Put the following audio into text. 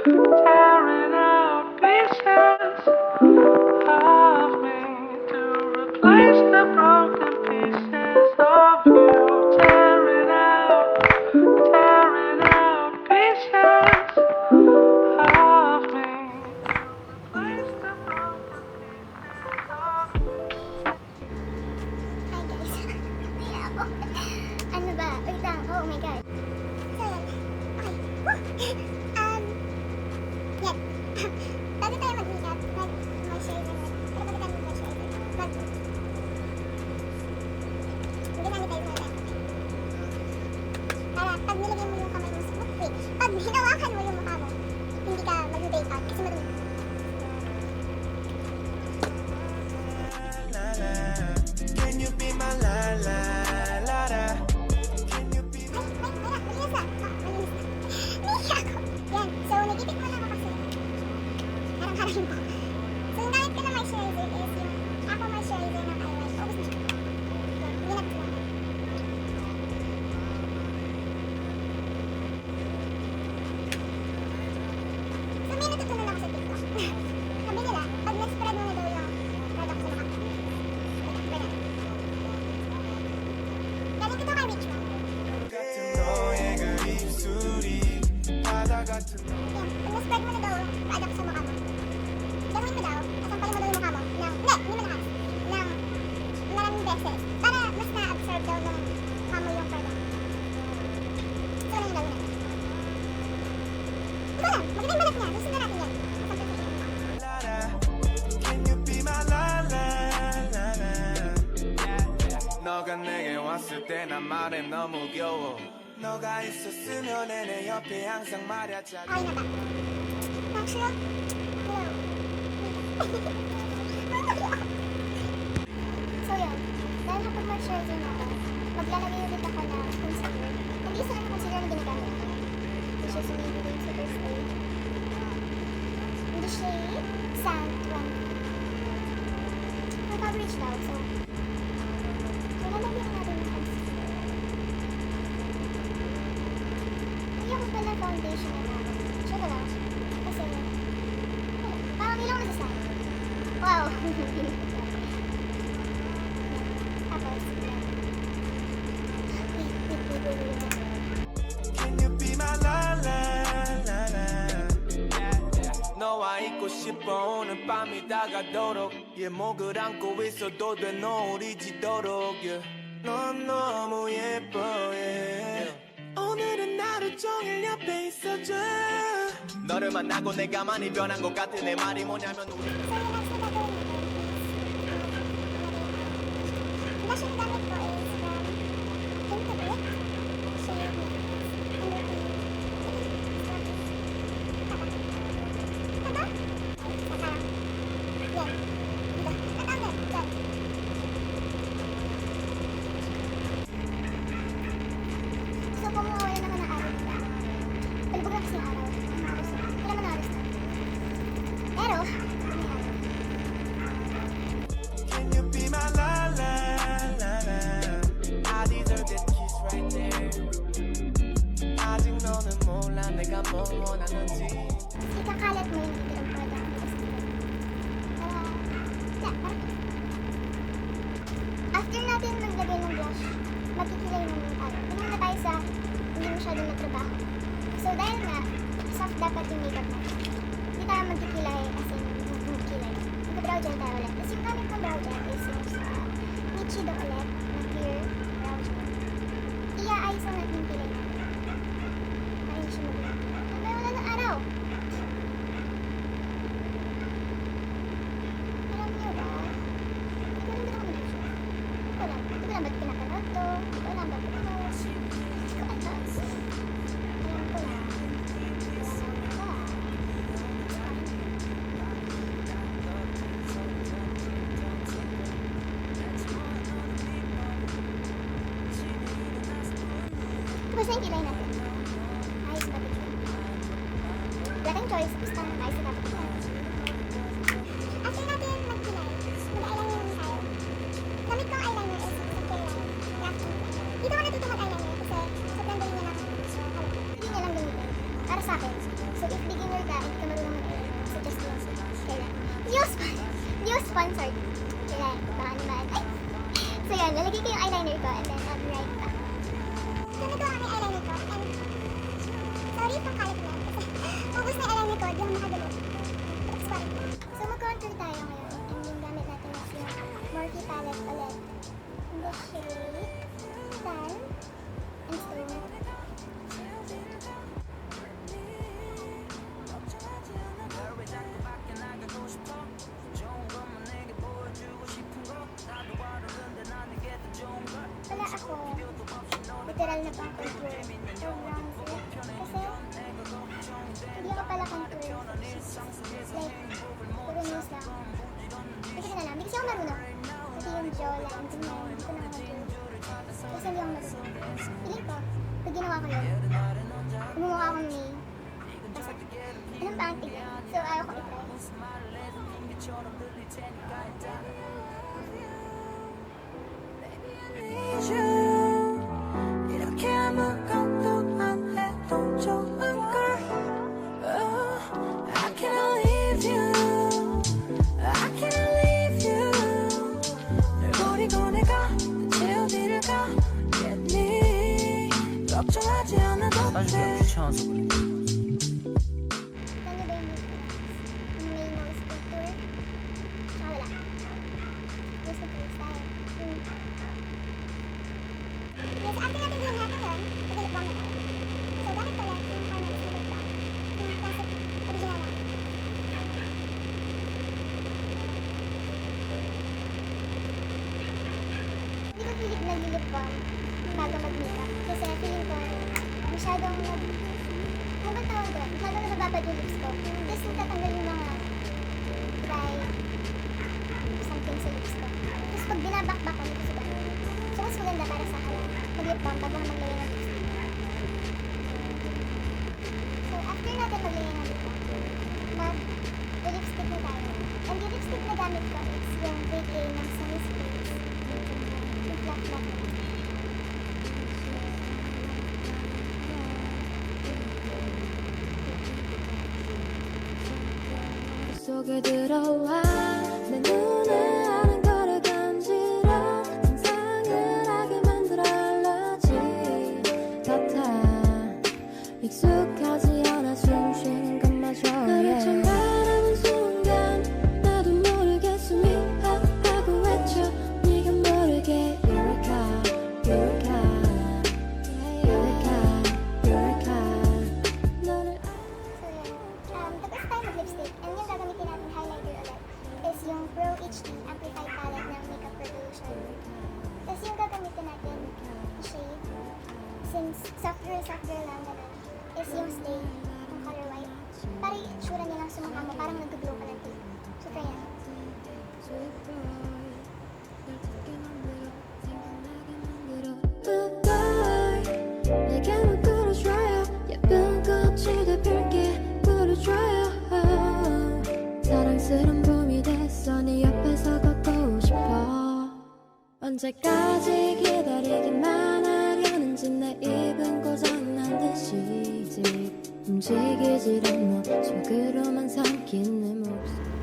tearing out pieces of me to replace the broken pieces of you. Tearing out pieces of me to replace the broken pieces of you. Hi guys. Naiya ako. Ano ba? Wait lang. Oh my god. So yan. Okay. Woo! Yan. Bago tayo mag-makeup, mag-moisturizer na. Pero bago tayo mag-moisturizer, mag-gamit tayo muna. Para pag nilagyan mo yung kamay mo sa mukha, wait, pag hinawakan mo yung mukha mo, hindi ka mag-break out kasi madumi. Can you be my la la la la? Can you be my... Ay, malinis na. Malinis na. Naiya ako. Yan. So, nag-ipit mo na ako kasi. Harang-harangin ko. So, yung gamit ko na moisturizer is yung ako moisturizer ng eyeliner. Ubus na siya. Yan. Hindi na gusto naman. So, may natutunan ako sa TikTok. Sabi nila, pag na-spread mo na daw yung product sa mukha. Ganyan. Galing ko to kay Rich Mom. 같은 너의 그 입술이 바다 같은 Yan. Pag na-spread mo na daw yung product sa mukha mo. Gawin mo daw, kasampalin mo daw yung mukha mo. Hindi mo lahat. Ng maraming beses. Para mas na-absorb daw ng mukha mo yung product. So, ano yung gawin natin? Ito lang. Magandang balat niya. Gusto na natin yan. Kasampalin mo yung mukha. 라라. Can you be my la la la la? 너가 내게 왔을 때 난 말해 너무 귀여워. 너가 있었으면 내 옆에 항상 말야 잘. Okay na ba? Actually, hello. So yun, dahil napag-moisturizer na ako, maglalagay ulit ako ng concealer. Nag-iisa lang yung concealer na ginagamit ko. Which is yung Maybelline Super Stay. In the shade, Sand 20. For coverage daw, so lalagyan natin ng concealer. Hindi ako pala foundation na natin. Siya na lang. Kasi, parang ilang masasay. Wow! Tapos, yan. Wait. Can you be my la la la la? 너와 있고 싶어 오늘 밤이 다가도록 예 목을 안고 있어도 돼 노을이 지도록 yeah. 넌 너무 예뻐 yeah. 오늘은 하루 종일 옆에 있어줘 너를 만나고 내가 많이 변한 것 같아 내 말이 뭐냐면 우리 So, yung next na gagawin natin is, blush yung gamit ko is from Tinted shade na Taba? Taba? Yan. Dito. Tatawag yan. Yan. So, kung mawala naman ang araw nila, palibog lang kasi yung araw. Wala man aras na. Pero, Can you be my la la la la? I deserve that kiss right there. 아직 너는 몰라 내가 뭘 원하는지. ikakalat mo yung natirang product dito sa likod. Parang after natin maglagay ng blush, magkikilay naman yung araw. Tingnan na tayo sa hindi masyadong natrabaho. So dahil nga, soft dapat yung makeup natin. Hindi tayo magkikilay as in magkikilay. Mag-brow gel tayo ulit. Tapos yung gamit kong brow gel is yung sa Nichido ulit na clear brow gel. Iaayos lang natin yung kilay natin. Ayun siya mag-brow. May wala ng araw. Alam niyo ba? Ikaw lang ba ako mag-show? Ikaw lang. Ikaw lang ba't pinapanood to? Ikaw lang ba pinost? Hindi ko alam. Alam ko lang. Tapos na yung kilay natin. Ayos ba ito? Wala tayong choice. Basta ayos na dapat ito. After natin magkilay, mag-eyeliner yung tayo. Gamit kong eyeliner is yung Careline Craft. Dito ko natuto mag-eyeliner kasi sobrang dali niya lang. Hindi niya lang gamitin. para sa akin. So, if beginner ka, hindi ka marunong mag-eyeliner, suggest ko yung kailan. Hindi yung sponsored. Kailan, baka naman. Ay! So, yan, lalagay ko yung eyeliner ko and then I'll be right back. So, nagawa ko yung eyeliner ko and sorry pang kalit na. Ubus na yung eyeliner ko, di ako makagalit. Sorry. So, mag-contour tayo ngayon and yung gamit natin is yung Morphe palette ulit. In the shade Tan and Stone. Wala ako literal na pang contour or bronzer kasi hindi ako pala contour like puro nose lang kasi na lang, hindi kasi ako marunong kasi yung jawline, ganyan, hindi ko na contour kasi hindi ako marunong feeling ko, pag ginawa ko yun umumukha akong may pasok anong pang tignan, so ayaw ko itry. 이렇게 아무것도 안 해도 좋은 걸 I can't leave you I can't leave you 널 버리고 내가 대체 어디를 가겠니 걱정하지 않아도 돼 Saan nyo ba yung may nose contour? Tsaka wala. Nose contour style. Yes, after natin din natin yun, magalit bang naman. So, bakit pala yung corner is magalit bang? Yung classic, original lang. Hindi ko pilit nag-lip balm bago mag-makeup. Kasi feeling ko, masyadong ano ba tawag doon? Masyadong nababad yung lips ko. Tapos natatanggal yung mga dry something sa lips ko. Tapos pag binabakbak ko, hindi ko siya. So, mas maganda para sa akin mag-lip balm bago ka maglagay ng lipstick. So, after natin maglagay ng lip balm, mag-lipstick na tayo. And yung lipstick na gamit ko is yung VK ng Sunny Space. Yung flat black na. 속에 들어와 내 눈에 아는 거를 간지러 상상을 하게 만들어 알러지 같아 익숙하지 않아 숨 쉬는 것마저 너를 처음 바라본 순간 나도 모르게 숨이 하고 외쳐 네가 모르게 Eureka Eureka Eureka Eureka 너를 Tapos tayo mag-lipstick, and yung gagamitin natin highlighter ulit is yung Pro HD Amplified Palette ng Makeup Revolution. Tapos yung gagamitin natin shade, since soft girl lang ganun, is yung Stay, yung color white. Para yung itsura niya lang sumukha mo, parang nag-glow ka ng tip. So try yan. 내게만 끌어줘요 예쁜 꽃이 되필게 부르줘요 사랑스런 봄이 됐어 네 옆에서 걷고 싶어 언제까지 기다리기만 하려는지 내 입은 고장난 듯이 움직이질 않아 속으로만 삼킨 내 목소리